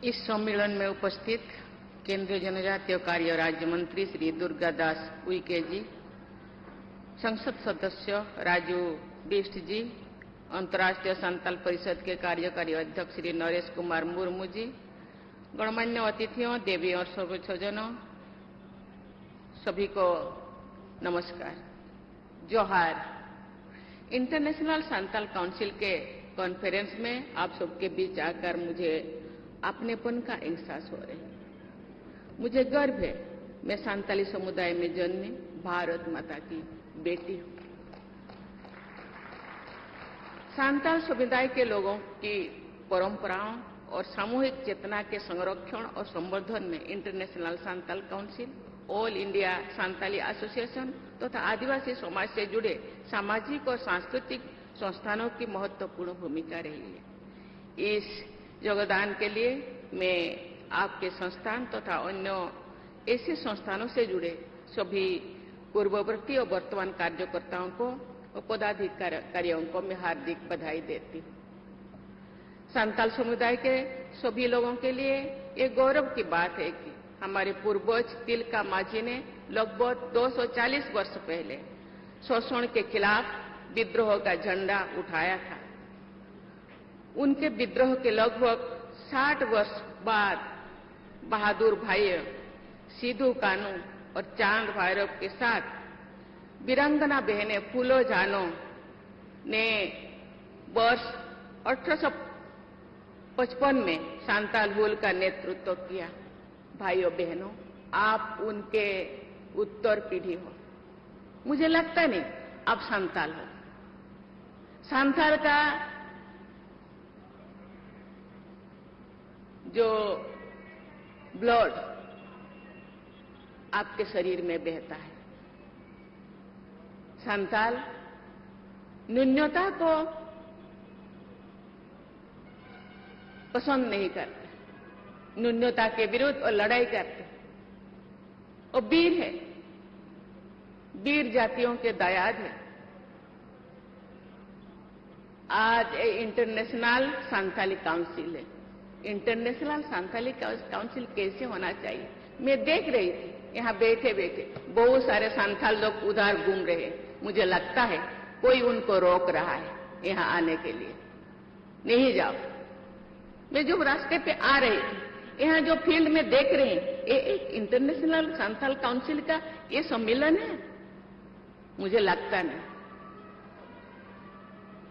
इस सम्मेलन में उपस्थित केंद्रीय जनजातीय कार्य राज्य मंत्री श्री दुर्गादास उइके जी, संसद सदस्य राजू बिष्ट जी, अंतर्राष्ट्रीय संताल परिषद के कार्यकारी अध्यक्ष श्री नरेश कुमार मुर्मू जी, गणमान्य अतिथियों, देवी और सर्वजनों, सभी को नमस्कार, जोहार। इंटरनेशनल संताल काउंसिल के कॉन्फ्रेंस में आप सबके बीच आकर मुझे अपनेपन का एहसास हो रहा है। मुझे गर्व है, मैं संताली समुदाय में जन्मी भारत माता की बेटी हूं। संताल समुदाय के लोगों की परंपराओं और सामूहिक चेतना के संरक्षण और संवर्धन में international Santal council, all India Santali association तथा आदिवासी समाज से जुड़े सामाजिक और सांस्कृतिक संस्थानों की महत्वपूर्ण भूमिका रही है। इस योगदान के लिए मैं आपके संस्थान तथा अन्य ऐसे संस्थानों से जुड़े सभी पूर्ववर्ती और वर्तमान कार्यकर्ताओं को और पदाधिकारियों को मैं हार्दिक बधाई देती हूँ। संताल समुदाय के सभी लोगों के लिए ये गौरव की बात है कि हमारे पूर्वज तिलका माझी ने लगभग 240 वर्ष पहले शोषण के खिलाफ विद्रोह का झंडा उठाया था। उनके विद्रोह के लगभग 60 वर्ष बाद बहादुर भाई सिद्धू कानू और चांद भैरव के साथ वीरांगना बहनें फूलो जानो ने वर्ष 1855 में संताल हुल का नेतृत्व किया। भाइयों बहनों, आप उनके उत्तर पीढ़ी हो। मुझे लगता नहीं आप संताल हो। संताल का जो ब्लड आपके शरीर में बहता है। संताल न्यूनता को पसंद नहीं करते, न्यूनता के विरुद्ध और लड़ाई करते और वीर है, वीर जातियों के दायाद है। आज इंटरनेशनल संताली काउंसिल है। इंटरनेशनल संताली काउंसिल कैसे होना चाहिए, मैं देख रही थी। यहाँ बैठे बैठे बहुत सारे संताल लोग उधर घूम रहे हैं। मुझे लगता है कोई उनको रोक रहा है यहाँ आने के लिए। नहीं जाओ। मैं जो रास्ते पे आ रही थी, यहाँ जो फील्ड में देख रहे हैं, ये एक इंटरनेशनल संताल काउंसिल का ये सम्मेलन है। मुझे लगता नहीं।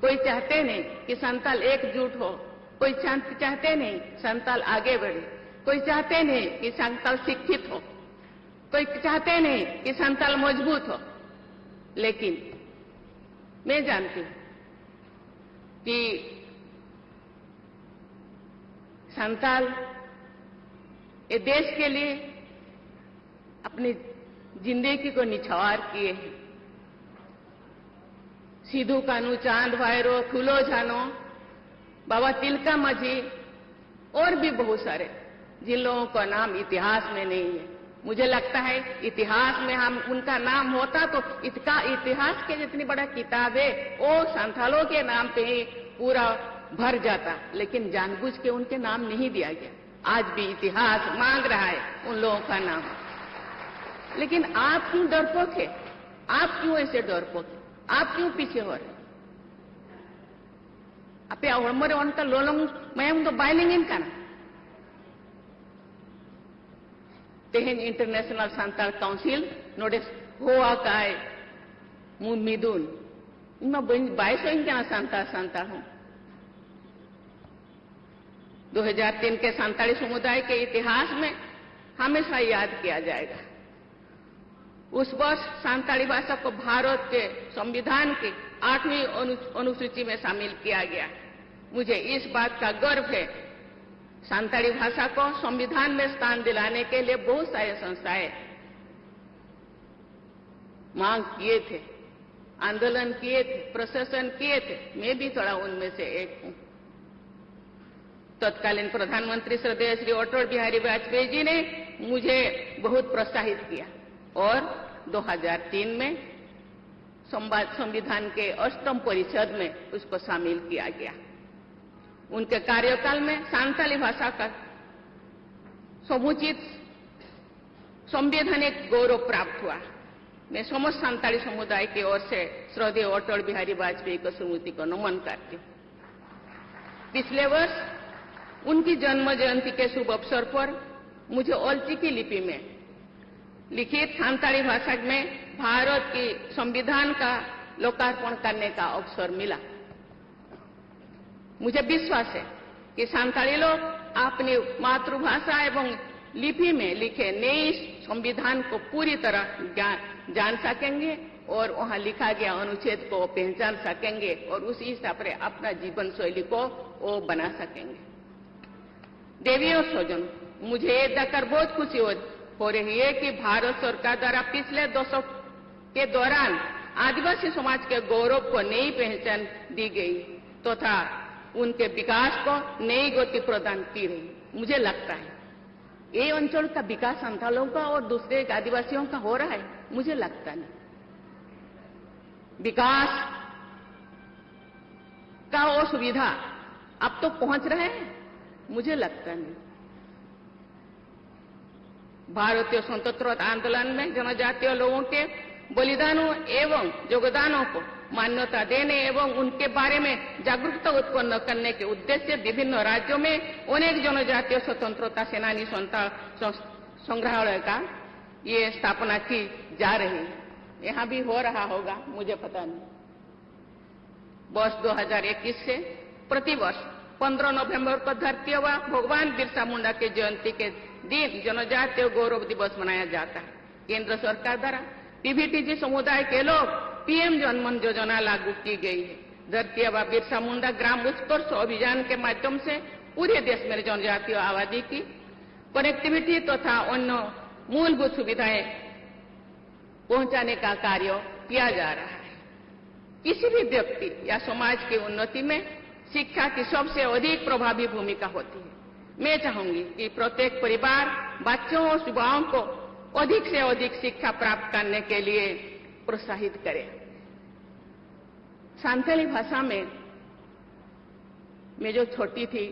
कोई चाहते नहीं कि संताल एकजुट हो, कोई चाहते नहीं संताल आगे बढ़े, कोई चाहते नहीं कि संताल शिक्षित हो, कोई चाहते नहीं कि संताल मजबूत हो। लेकिन मैं जानती हूं कि संताल ये देश के लिए अपनी जिंदगी को निछावर किए हैं। सिद्धू कानू, चांद भैरव, फूलो जानो, बाबा तिलका माझी और भी बहुत सारे जिन लोगों का नाम इतिहास में नहीं है। मुझे लगता है इतिहास में हम उनका नाम होता तो इसका इतिहास के जितनी बड़ा किताब है वो संथालों के नाम पे ही पूरा भर जाता, लेकिन जानबूझ के उनके नाम नहीं दिया गया। आज भी इतिहास मांग रहा है उन लोगों का नाम। लेकिन आप क्यों डरपोक है? आप क्यों ऐसे डरपोक है? आप क्यों पीछे हो रहे? अपे हमारे उनका लोलंग मैं तो बाइलिंग का तेहन इंटरनेशनल संताल काउंसिल नोडे हुआ काय मिदुन इनमें 22 क्या संताल हूं। 2003 के संताली समुदाय के इतिहास में हमेशा याद किया जाएगा। उस वर्ष संताली भाषा को भारत के संविधान की 8वीं अनुसूची में शामिल किया गया। मुझे इस बात का गर्व है, संताली भाषा को संविधान में स्थान दिलाने के लिए बहुत सारे संस्थाएं मांग किए थे, आंदोलन किए थे, प्रशासन किए थे। मैं भी थोड़ा उनमें से एक हूं। तत्कालीन प्रधानमंत्री श्रद्धेय श्री अटल बिहारी वाजपेयी जी ने मुझे बहुत प्रोत्साहित किया और 2003 में संविधान के 8वीं परिषद में उसको शामिल किया गया। उनके कार्यकाल में संताली भाषा का समुचित संवैधानिक गौरव प्राप्त हुआ। मैं समस्त संताली समुदाय की ओर से श्रद्धेय अटल बिहारी वाजपेयी की स्मृति को नमन करती हूँ। पिछले वर्ष उनकी जन्म जयंती के शुभ अवसर पर मुझे ओलचिकी लिपि में लिखित संताली भाषा में भारत की संविधान का लोकार्पण करने का अवसर मिला। मुझे विश्वास है कि संताली लोग अपनी मातृभाषा एवं लिपि में लिखे नए संविधान को पूरी तरह जान सकेंगे और वहां लिखा गया अनुच्छेद को पहचान सकेंगे और उसी हिसाब से अपना जीवन शैली को वो बना सकेंगे। देवी और स्वजन, मुझे ये देखकर बहुत खुशी हो रही है कि भारत सरकार द्वारा पिछले दशक के दौरान आदिवासी समाज के गौरव को नई पहचान दी गई तथा उनके विकास को नई गति प्रदान की रही। मुझे लगता है ये अंचल का विकास संथालों का और दूसरे आदिवासियों का हो रहा है, मुझे लगता नहीं। विकास का वो सुविधा अब तो पहुंच रहे हैं, मुझे लगता नहीं। भारतीय स्वतंत्रता आंदोलन में जनजातीय लोगों के बलिदानों एवं योगदानों को मान्यता देने एवं उनके बारे में जागरूकता उत्पन्न करने के उद्देश्य विभिन्न राज्यों में अनेक जनजातीय स्वतंत्रता सेनानी संग्रहालय का ये स्थापना की जा रही है। यहाँ भी हो रहा होगा, मुझे पता नहीं। वर्ष 2021 से प्रतिवर्ष 15 नवंबर को धरती व भगवान बिरसा मुंडा की जयंती के दिन जनजातीय गौरव दिवस मनाया जाता है। केंद्र सरकार द्वारा पीवीटीजी समुदाय के लोग पीएम जनमन योजना लागू की गई है। धरती व बिरसा मुंडा ग्राम उत्कर्ष अभियान के माध्यम से पूरे देश में जनजातीय आबादी की कनेक्टिविटी तथा अन्य मूलभूत सुविधाएं पहुंचाने का कार्य किया जा रहा है। किसी भी व्यक्ति या समाज की उन्नति में शिक्षा की सबसे अधिक प्रभावी भूमिका होती है। मैं चाहूंगी कि प्रत्येक परिवार बच्चों और युवाओं को अधिक से अधिक शिक्षा प्राप्त करने के लिए प्रोत्साहित करें। संथाली भाषा में मैं जो छोटी थी,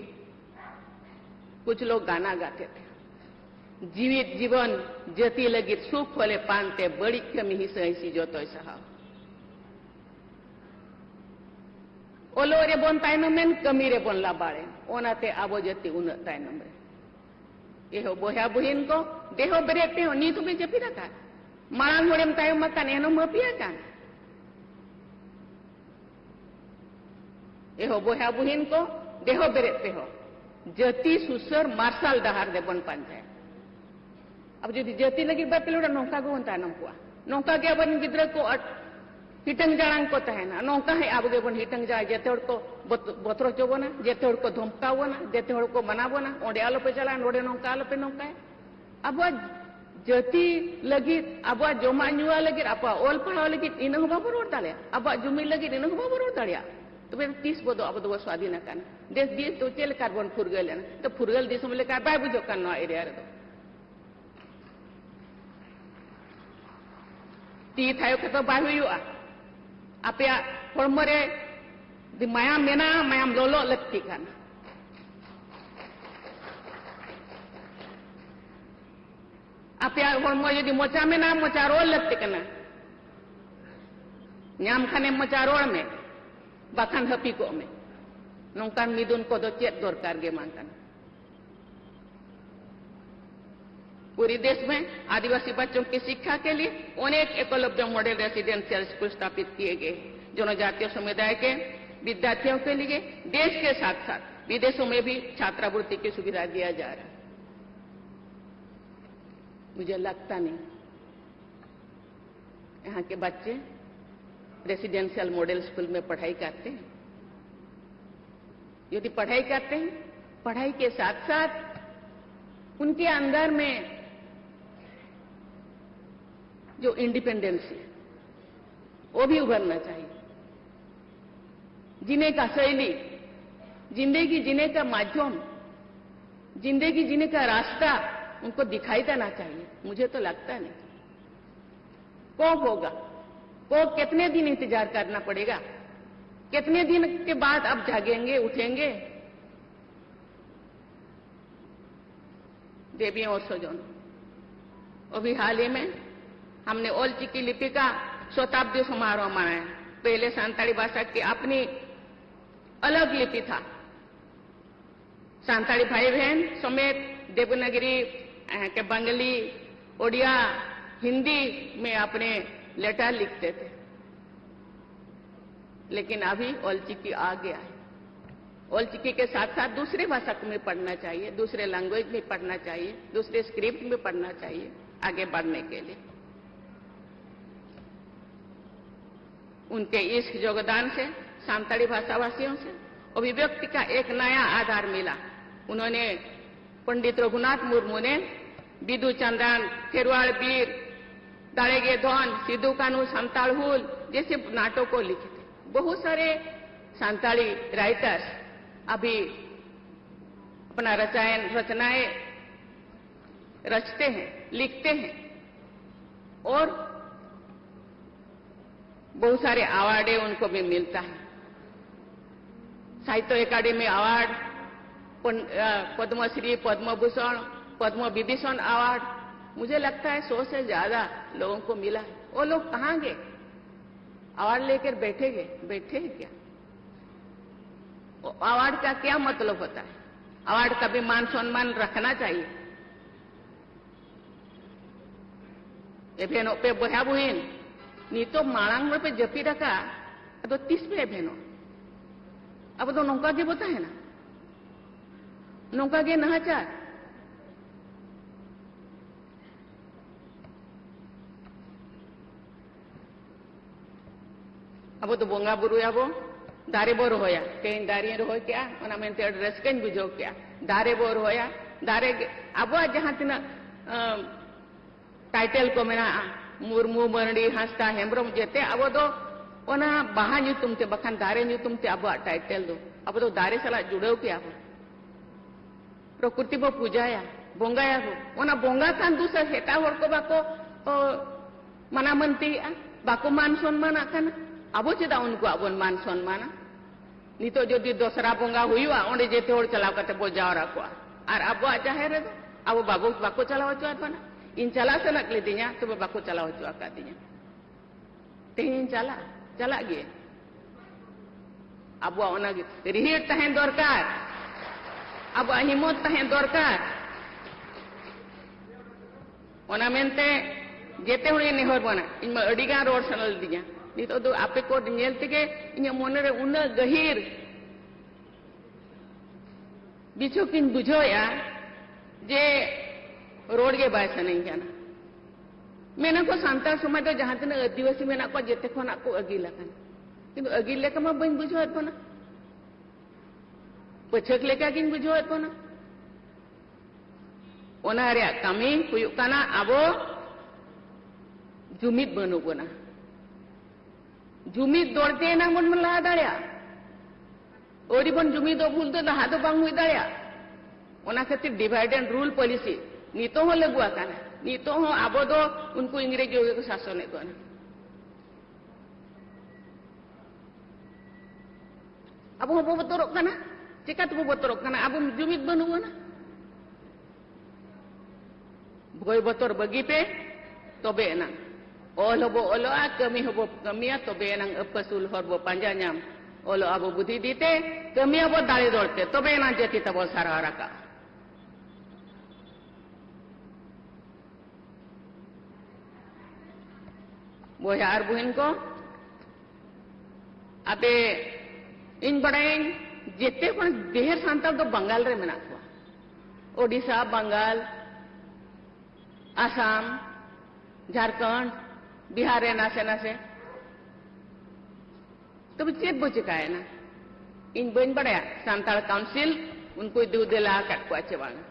कुछ लोग गाना गाते थे। जीवित जीवन जती लगी सुख होले पानते बड़ी कमी ही सही जो तो सहा ओलो रे बोन तायनम में कमी रे बोन ला बाड़े ओनाते आबो जती उन तायनम रे एहो बोया बुहिन को देहो बेरेते हो नी तुम्हें जपी रखा मांग होड़ेम तायम मकान एनो मपिया कान एहो बोया बुहिन को देहो बेरेते हो जती सुसर मार्शल डहार दे बन पंचायत अब जो जती लगी बापेलोड़ा नौका को बनता नौका नौका के अपन गिद्र को हिटंग जाड़ांग को तहना नौका है अब बन हिटंग जाए जेते हड़ को बतरो चोबोना जेते हड़ को धमकावोना जेते हड़ को मनावोना ओंडे आलो पे चला नोडे नौका आलो पे नौका है अब जती लगी अब जमा नुआ लगी अब ओल पढ़ाव लगी इन बाबू रोड दाड़िया अब जुमी लगी इन बाबू रोड दाड़िया तो फिर 30 बदो अब दो स्वाधीन कान देश देश तो चेल कार्बन फुरगल तो फुरगल देश में लेकर बाय बुझो कान नवा एरिया रे ती थायो के तो बाय हुआ आपे हड़मरे मायाम मेना मायाम लोलो लगती कान आपे हड़मो यदि मोचा मेना मोचा रोल लगती काना न्याम खाने मोचा रोल में बाखान हपी को में नौकान मिदुन को दो चेत दरकार गे मांगन पूरी देश में आदिवासी बच्चों की शिक्षा के लिए अनेक एकलव्य मॉडल रेसिडेंशियल स्कूल स्थापित किए गए जनजातीय समुदाय के विद्यार्थियों के लिए देश के साथ साथ विदेशों में भी छात्रवृत्ति की सुविधा दिया जा रहा है। मुझे लगता नहीं यहाँ के बच्चे रेसिडेंशियल मॉडल स्कूल में पढ़ाई करते हैं। यदि पढ़ाई करते हैं, पढ़ाई के साथ साथ उनके अंदर में जो इंडिपेंडेंस है वो भी उभरना चाहिए। जीने का शैली, जिंदगी जीने का माध्यम, जिंदगी जीने का रास्ता उनको दिखाई देना चाहिए। मुझे तो लगता नहीं। कब होगा? को कितने दिन इंतजार करना पड़ेगा? कितने दिन के बाद आप जागेंगे, उठेंगे? देवियों और स्वजनों, अभी हाल ही में हमने ओलचिकी लिपि का शताब्दी समारोह मनाया। पहले सांताली भाषा की अपनी अलग लिपि था। सांताली भाई बहन समेत देवनागरी के बंगाली, ओडिया, हिंदी में अपने लेटर लिखते थे, लेकिन अभी ओलचिकी आ गया है। ओलचिकी के साथ साथ दूसरी भाषा में पढ़ना चाहिए, दूसरे लैंग्वेज में पढ़ना चाहिए, दूसरे स्क्रिप्ट में पढ़ना चाहिए आगे बढ़ने के लिए। उनके इस योगदान से सांताली भाषाभाषियों से अभिव्यक्ति का एक नया आधार मिला। उन्होंने पंडित रघुनाथ मुर्मू ने बिदु चंद्रन, खेरवाड़ वीर, दाड़ेगे धन, सिद्धू कानू, संताल हुल जैसे नाटकों को लिखे थे। बहुत सारे सांताली राइटर्स अभी अपना रचनाएं रचते हैं, लिखते हैं और बहुत सारे अवार्ड उनको भी मिलता है। साहित्य अकादमी अवार्ड, पद्मश्री, पद्मभूषण, पद्म विभूषण अवार्ड, मुझे लगता है 100 से ज्यादा लोगों को मिला है। वो लोग कहां गए? अवार्ड लेकर बैठे हैं क्या? अवार्ड का क्या मतलब होता है? अवार्ड का भी मान सम्मान रखना चाहिए। एभेनो पे बहा बुहिन नीतो मांग पे जपी रखा तो 30 पे एभेनो अब तो नौका के बोता है ना, नौका के नहाचार। अब तो बोंगा बुरु याबो दारे बोर होया कहीं दारी रहो क्या ओना मेनते एड्रेस कहीं बुझो क्या दारे बोर होया दारे अब जहां तना टाइटल को मेना मुर्मू, मरडी, हांसदा, हेम्ब्रम जेते अब तो ओना बाहा ᱧᱩᱛᱩᱢ ते बखान दारे ᱧᱩᱛᱩᱢ ते अब टाइटल दो अब तो दारे सला जुड़ो क्या प्रकृति बो पूजाया बोंगाया हो ओना बोंगा खान दूसरा हेटा होर को बाको मना मनती बाको मान सम्मान आखाना अब चेदा उनको अब मान सम्मान नितो जदि दोसरा बोंगा हुआ ओंडे जेते होर चलाव कते बो जावरा को और अब जाहेर दो अब बाको चलाव चुआ बना इन चला सनक लेदिया तो बाको चलाव चुआ का दिया तेहिन चला गे अब ओना रिहिर तहेन दरकार अब हिम्मत तहेन दरकार ओना मेनते जेते होर नेहर बना इन अड़ी गान रोड सनल दिया नितो दो आपे को नेल तेगे इन मन रे उन गहीर बिचो किन बुझोया जे रोड के बाय सनई जाना मेना को सांताल समाज तो जहां तना आदिवासी मेना को जेते खना को अगिला कन किंतु अगिल लेका मा बइन बुझोत बना पछक लेका किन बुझोत बना ओना रे कमी हुयु काना आबो जुमिद बनु बना जुमिद दौड़ते ना मन लहा दाड़िया ओरी बन जुमिद भूल तो लहा तो बांग हुई दाड़िया ओना खातिर डिवाइड एंड रूल पॉलिसी नीतो हो लगुआ काना नीतो हो आबो दो उनको इंग्रेजी को शासन ने कोना अब हो बतोरक काना चिका तो बतोरक काना अब जुमिद बनु बना भय बतर बगी पे तबे ना ओल हबो ओलोआ कमी हबो कमिया तबे ना अपसुल हरबो पांजा नाम ओलो आबो बुद्धि दीते कमिया बो दाड़े दौड़ते तबे ना जेती तबो सारा रका बोया और बुहिन को अबे इन बड़ाइन जेते पण देहर सांताल तो बंगाल रे मेना को ओडिशा, बंगाल, आसाम, झारखंड, बिहार नासे नासे तो चेत बो चिकाय ना इन बन बड़ाया सांताल काउंसिल उनको दूदेला काट को आचे बांगा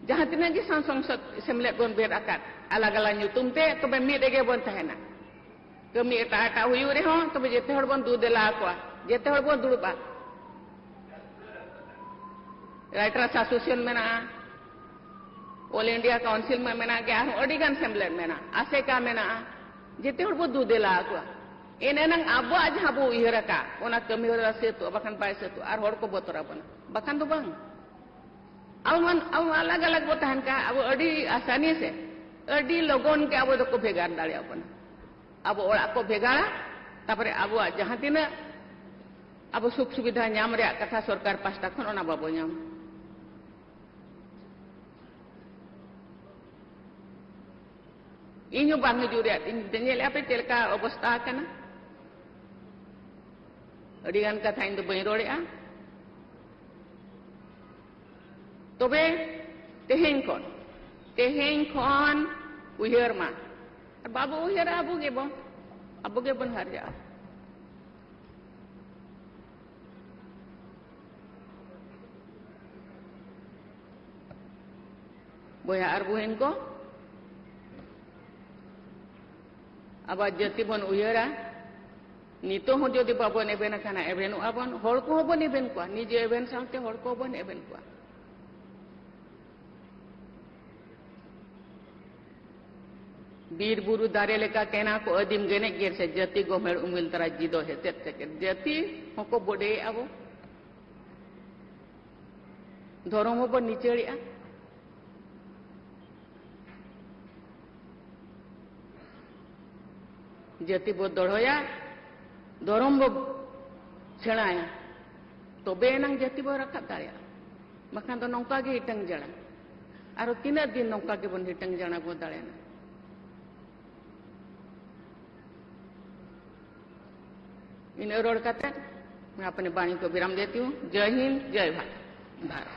जहां तना जी संसद सेमलेट बन बेर आकात अलग अलग ᱧᱩᱛᱩᱢ ते तबे मिद गे बन तहेना कमी एटा हुयु रे हो तबे जेते हर बन दूदेला को जेते हर बन दुड़बा राइटर्स एसोसिएशन मेना ऑल इंडिया काउंसिल में मेना गया अड़ी गान सेमलेट मेना आसेका मेना जेते हर बन दूदेला को एनेनang abo aja abo uihara ona kami hora setu bakan bai setu ar hor ko botora bana bakan do bang aw alag-alag bo tahan ka abo adi asani se adi logon ke abo do ko bhegar dale bana abo orak ko bhegara tapore abo jahan tina abo suk subidha nyam reak katha sarkar pasta khon ona babo nyam inyo bang hijau reak nyel apa telka obasta kana adigan katha indo bain rorea tobe teheng kon uihar ma babu uihar abu ge bon harja boya ar buhen ko aba jati bon uihara nito ho jodi babon eben kana ebenu abon hor ko bon eben ko nije eben saute hor ko bon eben ko bir buru dare leka kena ko adim gene ger se jati gomer umil tara jido hetet teke jati hoko bode abo dorom ho bon nicheri a jati bo dorhoya dorom bo selaya tobe nang jati bo rakat daya makan to nongka ge hitang jana aro tina din nongka ge bon hitang jana bo dalena इन और कहते हैं मैं अपने वाणी को विराम देती हूँ। जय हिंद, जय भारत।